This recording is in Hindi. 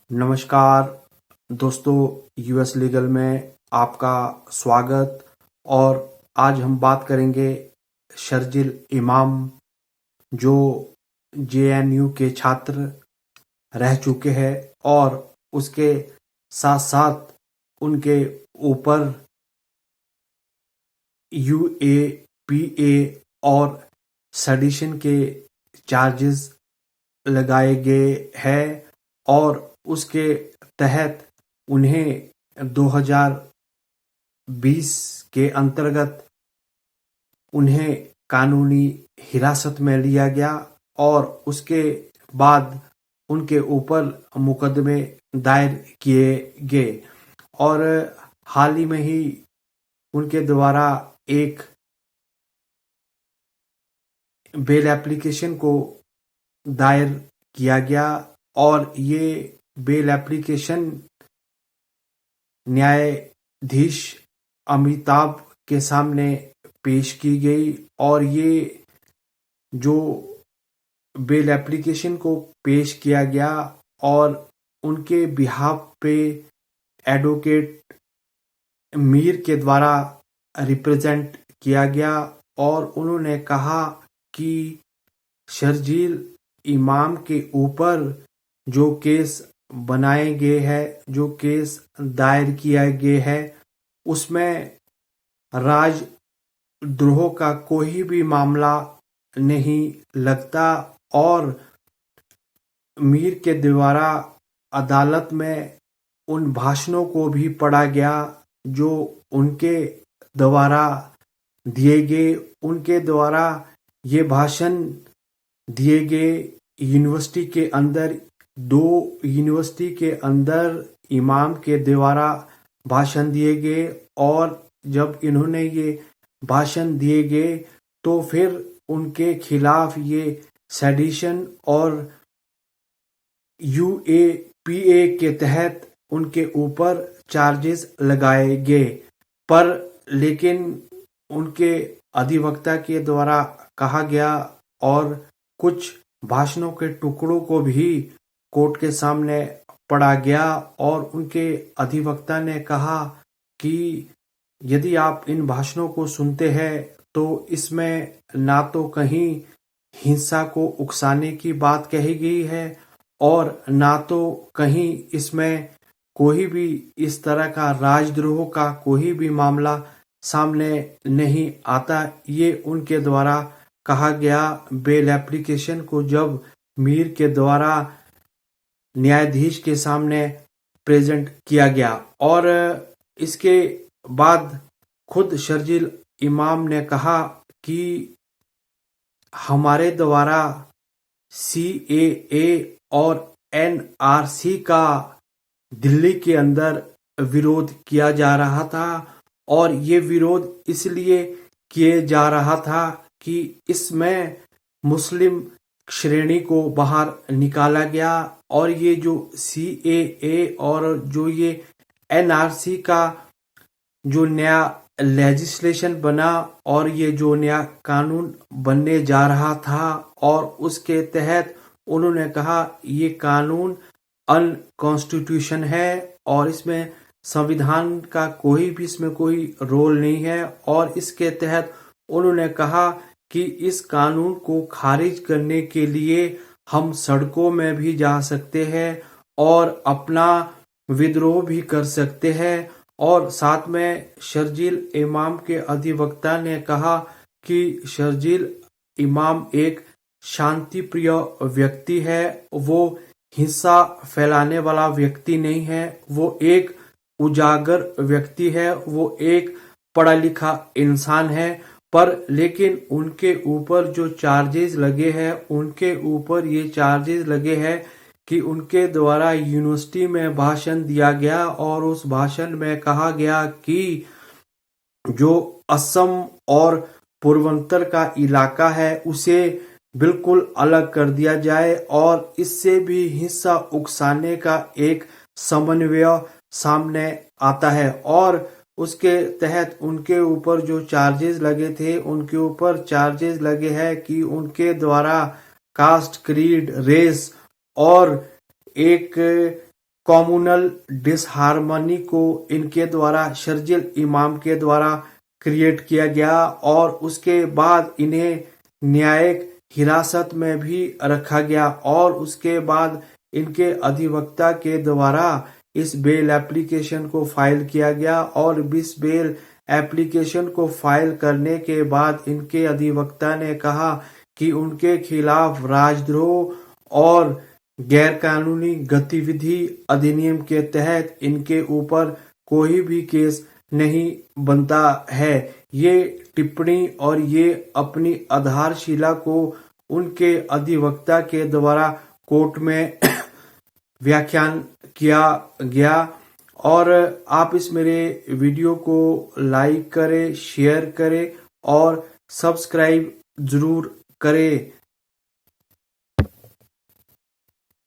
नमस्कार दोस्तों, यूएस लीगल में आपका स्वागत। और आज हम बात करेंगे शर्जिल इमाम, जो जेएनयू के छात्र रह चुके हैं और उसके साथ साथ उनके ऊपर यूएपीए और सेडिशन के चार्जेस लगाए गए हैं और उसके तहत उन्हें 2020 के अंतर्गत उन्हें कानूनी हिरासत में लिया गया और उसके बाद उनके ऊपर मुकदमे दायर किए गए। और हाल ही में ही उनके द्वारा एक बेल एप्लीकेशन को दायर किया गया और ये बेल एप्लीकेशन न्यायाधीश अमिताभ के सामने पेश की गई। और ये जो बेल एप्लीकेशन को पेश किया गया और उनके बिहाफ पे एडवोकेट मीर के द्वारा रिप्रेजेंट किया गया और उन्होंने कहा कि शर्जील इमाम के ऊपर जो केस बनाए गए हैं, जो केस दायर किया गया है, उसमें राजद्रोह का कोई भी मामला नहीं लगता। और मीर के द्वारा अदालत में उन भाषणों को भी पढ़ा गया जो उनके द्वारा दिए गए। उनके द्वारा ये भाषण दिए गए यूनिवर्सिटी के अंदर, 2 यूनिवर्सिटी के अंदर इमाम के द्वारा भाषण दिए गए। और जब इन्होंने ये भाषण दिए गए तो फिर उनके खिलाफ ये सेडिशन और यूएपीए के तहत उनके ऊपर चार्जेस लगाए गए। पर लेकिन उनके अधिवक्ता के द्वारा कहा गया और कुछ भाषणों के टुकड़ों को भी कोर्ट के सामने पढ़ा गया और उनके अधिवक्ता ने कहा कि यदि आप इन भाषणों को सुनते हैं तो इसमें ना तो कहीं हिंसा को उकसाने की बात कही गई है और ना तो कहीं इसमें कोई भी इस तरह का राजद्रोह का कोई भी मामला सामने नहीं आता। ये उनके द्वारा कहा गया। बेल एप्लीकेशन को जब मीर के द्वारा न्यायाधीश के सामने प्रेजेंट किया गया और इसके बाद खुद शर्जील इमाम ने कहा कि हमारे द्वारा सीएए और एनआरसी का दिल्ली के अंदर विरोध किया जा रहा था और ये विरोध इसलिए किए जा रहा था कि इसमें मुस्लिम श्रेणी को बाहर निकाला गया और ये जो सीएए और जो ये एनआरसी का जो नया लेजिस्लेशन बना और ये जो नया कानून बनने जा रहा था और उसके तहत उन्होंने कहा ये कानून अनकॉन्स्टिट्यूशन है और इसमें संविधान का कोई भी इसमें कोई रोल नहीं है। और इसके तहत उन्होंने कहा कि इस कानून को खारिज करने के लिए हम सड़कों में भी जा सकते हैं और अपना विद्रोह भी कर सकते हैं। और साथ में शर्जील इमाम के अधिवक्ता ने कहा कि शर्जील इमाम एक शांति प्रिय व्यक्ति है, वो हिंसा फैलाने वाला व्यक्ति नहीं है, वो एक उजागर व्यक्ति है, वो एक पढ़ा लिखा इंसान है। पर लेकिन उनके ऊपर जो चार्जेस लगे हैं, उनके ऊपर ये चार्जेस लगे हैं कि उनके द्वारा यूनिवर्सिटी में भाषण दिया गया और उस भाषण में कहा गया कि जो असम और पूर्वोत्तर का इलाका है उसे बिल्कुल अलग कर दिया जाए और इससे भी हिंसा उकसाने का एक समन्वय सामने आता है। और उसके तहत उनके ऊपर जो चार्जेस लगे थे, उनके ऊपर चार्जेस लगे हैं कि उनके द्वारा कास्ट, क्रीड, रेस और एक कम्युनल डिसहार्मनी को इनके द्वारा शर्जिल इमाम के द्वारा क्रिएट किया गया और उसके बाद इन्हें न्यायिक हिरासत में भी रखा गया और उसके बाद इनके अधिवक्ता के द्वारा इस बेल एप्लीकेशन को फाइल किया गया और इस बेल एप्लीकेशन को फाइल करने के बाद इनके अधिवक्ता ने कहा कि उनके खिलाफ राजद्रोह और गैरकानूनी गतिविधि अधिनियम के तहत इनके ऊपर कोई भी केस नहीं बनता है। ये टिप्पणी और ये अपनी आधारशिला को उनके अधिवक्ता के द्वारा कोर्ट में व्याख्यान किया गया और आप इस मेरे वीडियो को लाइक करें, शेयर करें और सब्सक्राइब जरूर करें।